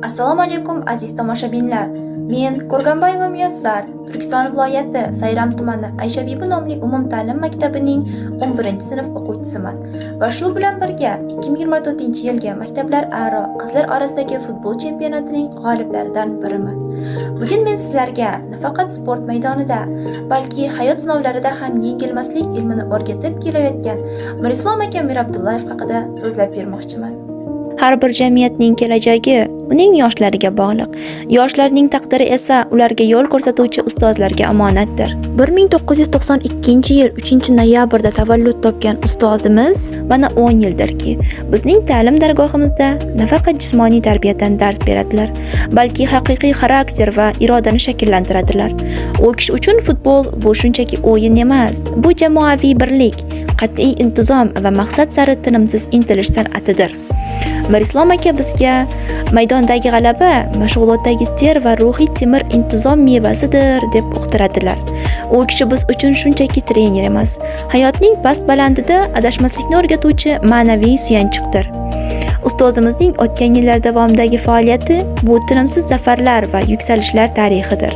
Assalomu alaykum aziz tomoshabinlar. Men Qo'rg'onboyeva Muyassar, Turkiston viloyati Sayram tumani Aysha Bibi nomli umumta'lim maktabining 11-sinf o'quvchisiman va shu bilan birga 2024-yilgi maktablararo qizlar orasidagi futbol chempionatining g'oliblaridan biriman. Bugun men sizlarga nafaqat sport maydonida, balki hayot sinovlarida ham yengilmaslik ilmini o'rgatib kelayotgan Mirislom aka Mirabdullayev haqida so'zlab bermoqchiman. Har bir jamiyatning kelajagi uning yoshlariga bog'liq. Yoshlarning taqdiri esa ularga yo'l ko'rsatuvchi ustozlarga omonatdir. 1992-yil 3-noyabrda tavallud topgan ustozimiz mana 10 yildirki, bizning ta'lim dargohimizda nafaqat jismoniy tarbiyadan dars beradilar, balki haqiqiy xarakter va irodani shakllantiradilar. U kishi uchun futbol bu shunchaki o'yin emas, bu jamoaviy birlik, qat'iy intizom va maqsad sari tinimsiz intilish san'atidir. Mirislom aka bizga maydondagi g'alaba mashg'ulotdagi ter va ruhiy temir intizom mevasidir deb uqtiradilar. U kishi biz uchun shunchaki trener emas, hayotning past balandida adashmaslikni o'rgatuvchi ma'naviy suyanchiqdir. Ustozimizning o'tgan yillar davomidagi faoliyati bu tinimsiz zafarlar va yuksalishlar tarixidir.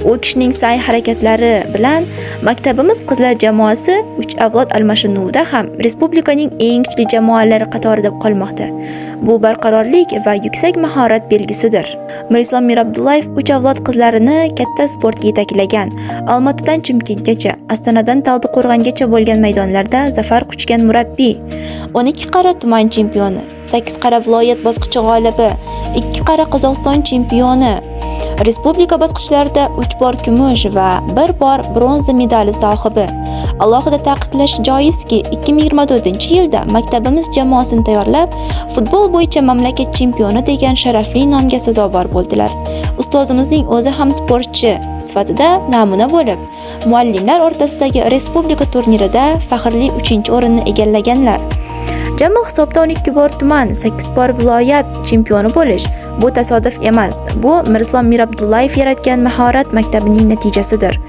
U kishining sa'y harakatlari bilan maktabimiz qizlar jamoasi 3 avlod almashinuvida ham respublikaning eng kuchli jamoalari qatorida qolmoqda. Bu barqarorlik va yuksak mahorat belgisidir. Mirislom Mirabdullayev 3 avlod qizlarini katta sportga yetaklagan, Olmaotadan Chimkentgacha, Ostonadan Taldiqo'rg'ongacha bo'lgan maydonlarda zafar quchgan murabbiy. 12 qara tuman chempioni, 8 qara viloyat bosqichi g'olibi, 2 qara Qozog'iston chempioni, respublika bosqichlarida 3 bor kumush va 1 bor bronza medali sohibi. Alohida ta'kidlash joizki, 2024-yilda maktabimiz jamoasini tayyorlab, futbol bo'yicha mamlakat chempioni degan sharafli nomga sazovor bo'ldilar. Ustozimizning o'zi ham sportchi sifatida namuna bo'lib, muallimlar o'rtasidagi respublika turnirida faxrli 3-o'rinni egallaganlar. Jami hisobda 12 bor tuman, 8 bor viloyat chempioni bo'lish bu tasodif emas. Bu Mirislom Mirabdullayev yaratgan mahorat maktabining natijasidir.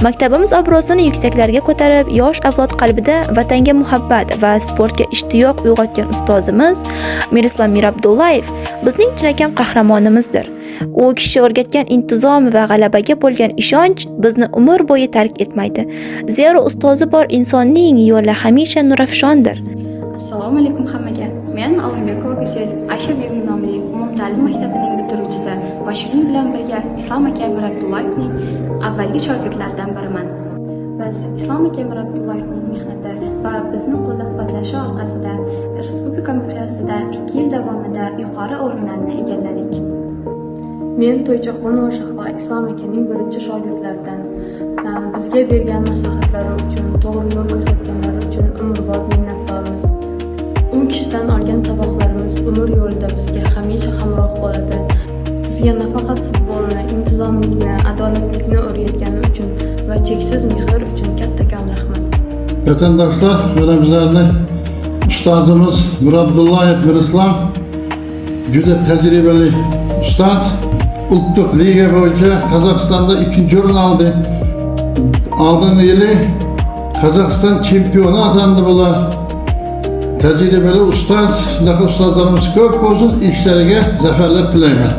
Maktabimiz obro'sini yuksaklarga ko'tarib, yosh avlod qalbida vatanga muhabbat va sportga ishtiyoq uyg'otgan ustozimiz Mirislom Mirabdullayev bizning chinakam qahramonimizdir. U kishi o'rgatgan intizom va g'alabaga bo'lgan ishonch bizni umr bo'yi tark etmaydi. Zero ustozi bor insonning yo'li hamisha nurafshondir. Assalomu alaykum hammaga. Men Olimbekova Go'zal Aysha Bibi nomli umumta'lim maktabining bitiruvchisi va shuning bilan birga Islom aka Mirabdullayevning avvalgi shogirdlaridan biriman. Biz Islom aka Mirabdullayevning mehnati va bizni qo'llab-quvvatlashi orqasida respublika miqyosida 2 yil davomida yuqori o'rinlarni egalladik. Men To'ychaxonova Shahlo Islom akaning birinchi shogirdlaridan. Bizga bergan maslahatlari uchun, to'g'ri yo'l ko'rsatganlari uchun umrbod minnatdormiz. U kishidan olgan saboqlarimiz umr yo'lida bizga hamisha hamroh bo'ladi. Bizga nafaqat futbolni, intizomlikni, adolatlikni o'rgatgani uchun va cheksiz mehr uchun kattakon rahmat. Vatandoshlar, mana bizlarning ustozimiz Mirabdullayev Mirislom juda tajribali ustoz. Ulttuq liga bo'yicha Qozog'istonda 2-o'rin oldi. Oldingi yili Qozog'iston chempioni atandi bular. Tajribali ustoz, shunaqa ustozlarimiz ko'p bo'lsin, ishlariga zafarlar tilayman.